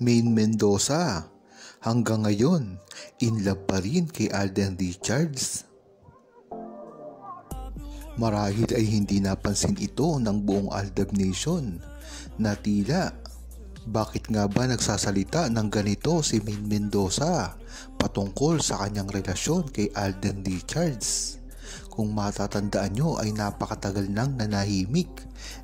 Maine Mendoza, hanggang ngayon, in love pa rin kay Alden Richards. Marahil ay hindi napansin ito ng buong Aldab Nation na tila bakit nga ba nagsasalita ng ganito si Maine Mendoza patungkol sa kanyang relasyon kay Alden Richards. Kung matatandaan nyo ay napakatagal nang nanahimik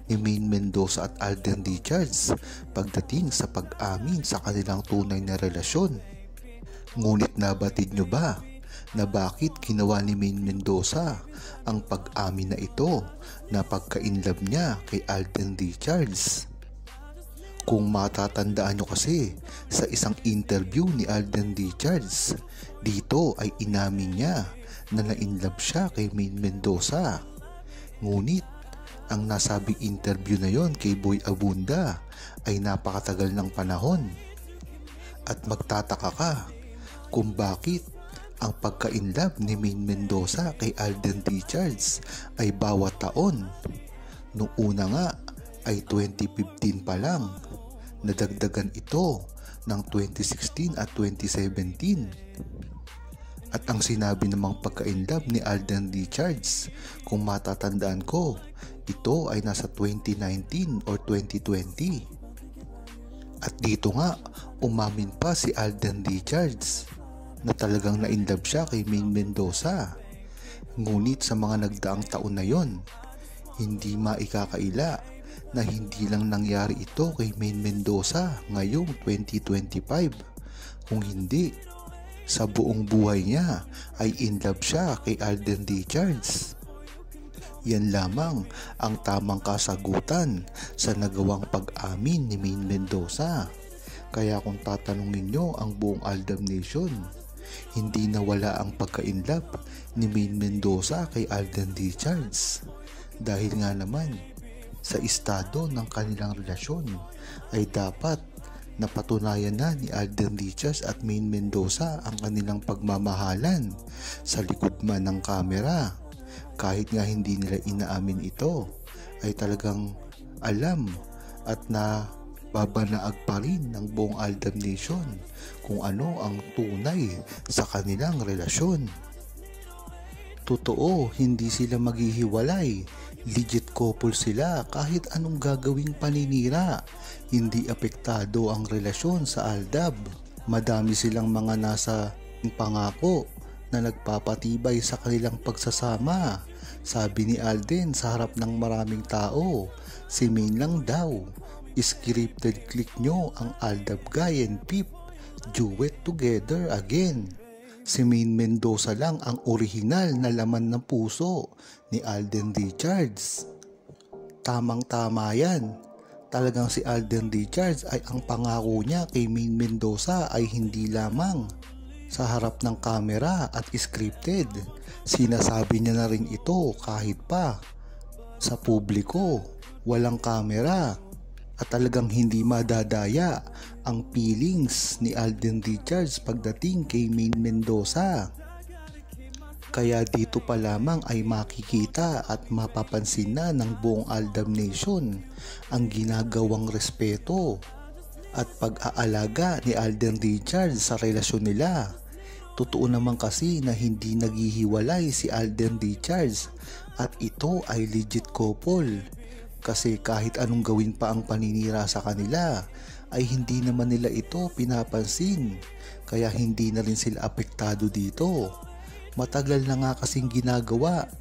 ni Maine Mendoza at Alden Richards pagdating sa pag-amin sa kanilang tunay na relasyon. Ngunit nabatid nyo ba na bakit ginawa ni Maine Mendoza ang pag-amin na ito na pagka-inlove niya kay Alden Richards? Kung matatandaan nyo kasi sa isang interview ni Alden Richards, dito ay inamin niya na na-inlove siya kay Maine Mendoza. Ngunit ang nasabing interview na yon kay Boy Abunda ay napakatagal ng panahon. At magtataka ka kung bakit ang pagka-inlove ni Maine Mendoza kay Alden Richards ay bawat taon. Noong una nga ay 2015 pa lang, nadagdagan ito ng 2016 at 2017. At ang sinabi namang pagka-inlove ni Alden Richards, kung matatandaan ko, ito ay nasa 2019 or 2020. At dito nga, umamin pa si Alden Richards na talagang na-inlove siya kay Maine Mendoza. Ngunit sa mga nagdaang taon na yon, hindi maikakaila na hindi lang nangyari ito kay Maine Mendoza ngayong 2025. Kung hindi, sa buong buhay niya ay in-love siya kay Alden Richards. Yan lamang ang tamang kasagutan sa nagawang pag-amin ni Maine Mendoza. Kaya kung tatanungin nyo ang buong Aldab Nation, hindi nawala ang pagka-inlove ni Maine Mendoza kay Alden Richards. Dahil nga naman, sa estado ng kanilang relasyon ay dapat napatunayan na ni Alden Richards at Maine Mendoza ang kanilang pagmamahalan sa likod man ng kamera. Kahit nga hindi nila inaamin ito, ay talagang alam at babanaag pa rin ng buong Aldab Nation kung ano ang tunay sa kanilang relasyon. Totoo, hindi sila maghihiwalay. Legit couple sila kahit anong gagawing paninira. Hindi apektado ang relasyon sa Aldab. Madami silang mga nasa pangako na nagpapatibay sa kanilang pagsasama. Sabi ni Alden sa harap ng maraming tao, si Maine lang daw. Scripted, click nyo ang Aldab Guy and Peep duet together again. Si Maine Mendoza lang ang orihinal na laman ng puso ni Alden Richards. Tamang-tama yan. Talagang si Alden Richards ay ang pangako niya kay Maine Mendoza ay hindi lamang sa harap ng kamera at scripted. Sinasabi niya na rin ito kahit pa sa publiko, walang kamera. At talagang hindi madadaya ang feelings ni Alden Richards pagdating kay Maine Mendoza. Kaya dito pa lamang ay makikita at mapapansin na ng buong Aldab Nation ang ginagawang respeto at pag-aalaga ni Alden Richards sa relasyon nila. Totoo naman kasi na hindi naghihiwalay si Alden Richards at ito ay legit couple. Kasi kahit anong gawin pa ang paninira sa kanila ay hindi naman nila ito pinapansin, kaya hindi na rin sila apektado dito. Matagal na nga kasing ginagawa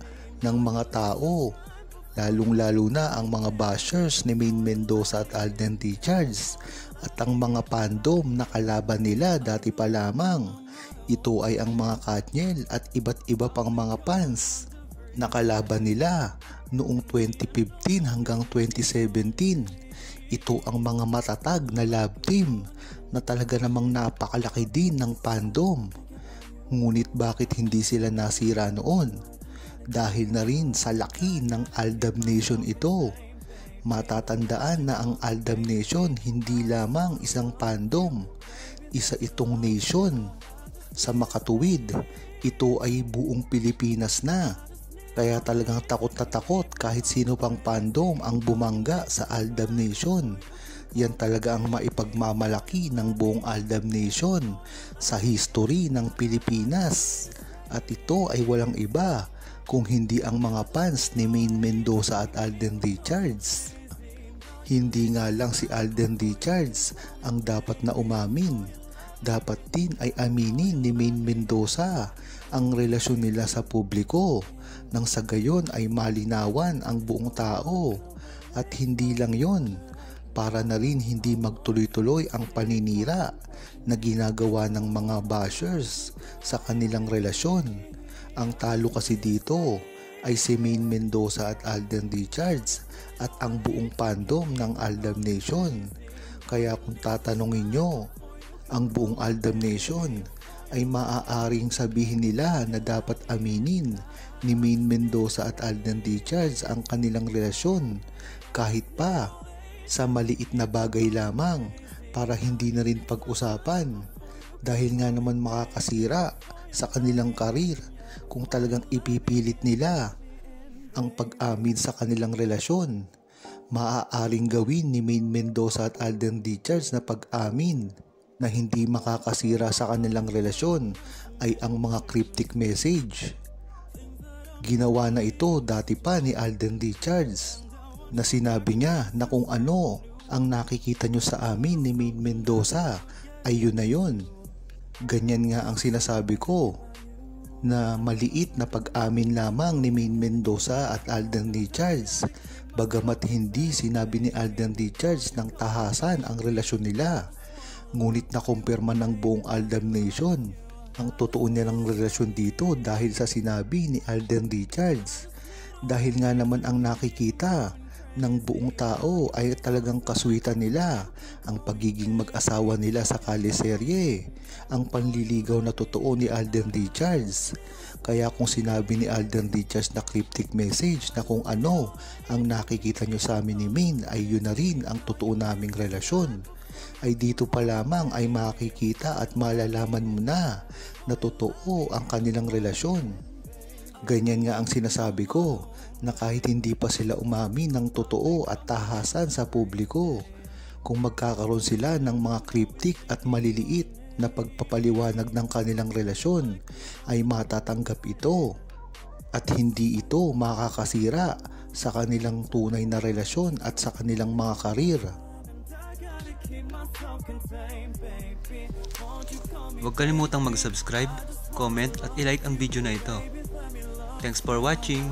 ng mga tao, lalong-lalo na ang mga bashers ni Maine Mendoza at Alden Richards at ang mga fandom na kalaban nila dati pa lamang. Ito ay ang mga Katniel at iba't iba pang mga fans na kalaban nila noong 2015 hanggang 2017. Ito ang mga matatag na love team na talaga namang napakalaki din ng fandom. Ngunit bakit hindi sila nasira noon? Dahil na rin sa laki ng Aldab Nation ito. Matatandaan na ang Aldab Nation hindi lamang isang fandom, isa itong nation. Sa makatuwid, ito ay buong Pilipinas na. Kaya talagang takot na takot kahit sino pang fandom ang bumangga sa Aldab Nation. Yan talaga ang maipagmamalaki ng buong Aldab Nation sa history ng Pilipinas. At ito ay walang iba kung hindi ang mga fans ni Maine Mendoza at Alden Richards. Hindi nga lang si Alden Richards ang dapat na umamin. Dapat din ay aminin ni Maine Mendoza ang relasyon nila sa publiko nang sa gayon ay malinawan ang buong tao. At hindi lang yon, para na rin hindi magtuloy-tuloy ang paninira na ginagawa ng mga bashers sa kanilang relasyon. Ang talo kasi dito ay si Maine Mendoza at Alden Richards at ang buong fandom ng Aldab Nation. Kaya kung tatanungin nyo, ang buong Aldab Nation ay maaaring sabihin nila na dapat aminin ni Maine Mendoza at Alden Richards ang kanilang relasyon kahit pa sa maliit na bagay lamang para hindi na rin pag-usapan dahil nga naman makakasira sa kanilang karir kung talagang ipipilit nila ang pag-amin sa kanilang relasyon. Maaaring gawin ni Maine Mendoza at Alden Richards na pag-amin na hindi makakasira sa kanilang relasyon ay ang mga cryptic message. Ginawa na ito dati pa ni Alden Richards na sinabi niya na kung ano ang nakikita nyo sa amin ni Maine Mendoza ay yun na yun. Ganyan nga ang sinasabi ko na maliit na pag-amin lamang ni Maine Mendoza at Alden Richards, bagamat hindi sinabi ni Alden Richards ng tahasan ang relasyon nila. Ngunit nakumpirma ng buong Aldab Nation ang totoo nilang relasyon dito dahil sa sinabi ni Alden Richards. Dahil nga naman ang nakikita ng buong tao ay talagang kaswitan nila ang pagiging mag-asawa nila sa kaliserye, ang panliligaw na totoo ni Alden Richards. Kaya kung sinabi ni Alden Richards na cryptic message na kung ano ang nakikita nyo sa amin ni Maine ay yun na rin ang totoo naming relasyon, ay dito pa lamang ay makikita at malalaman mo na totoo ang kanilang relasyon. Ganyan nga ang sinasabi ko na kahit hindi pa sila umamin ng totoo at tahasan sa publiko, kung magkakaroon sila ng mga cryptic at maliliit na pagpapaliwanag ng kanilang relasyon ay matatanggap ito at hindi ito makakasira sa kanilang tunay na relasyon at sa kanilang mga karir. Huwag kalimutang mag-subscribe, comment at i-like ang video na ito. Thanks for watching!